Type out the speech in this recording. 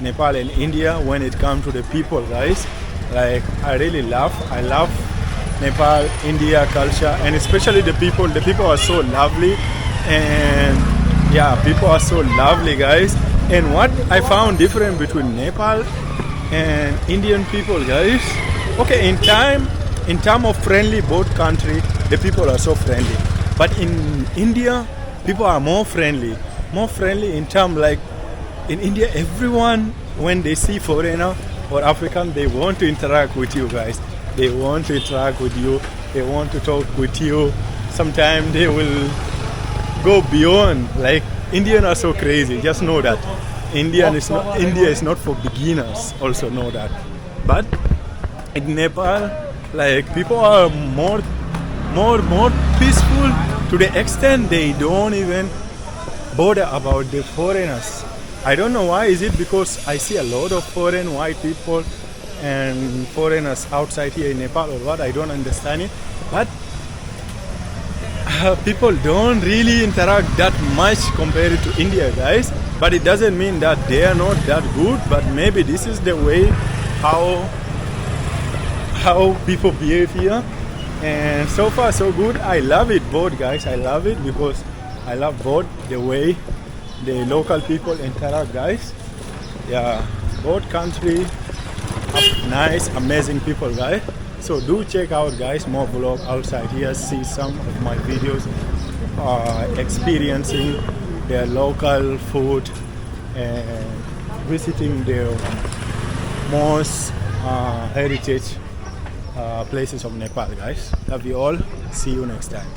Nepal and India when it comes to the people, guys. Like I love Nepal, India culture, and especially the people. The people are so lovely, and yeah, people are so lovely, guys. And what I found different between Nepal and Indian people, guys. Okay, in time of friendly, both country, the people are so friendly. But in India, people are more friendly in term like in India, everyone when they see foreigner or African, they want to interact with you guys. They want to interact with you. They want to talk with you. Sometimes they will go beyond. Like Indian are so crazy. Just know that India is not for beginners. Also know that. But in Nepal, like people are more peaceful to the extent they don't even bother about the foreigners. I don't know why. Is it because I see a lot of foreign white people and foreigners outside here in Nepal or what? I don't understand it. But people don't really interact that much compared to India, guys. But it doesn't mean that they are not that good. But maybe this is the way how people behave here. And so far so good. I love it both, guys. I love it because I love both the way the local people interact, guys. Yeah, both country have nice, amazing people, guys. So do check out, guys, more vlog outside here. See some of my videos experiencing their local food and visiting their most heritage places of Nepal, guys. Love you all. See you next time.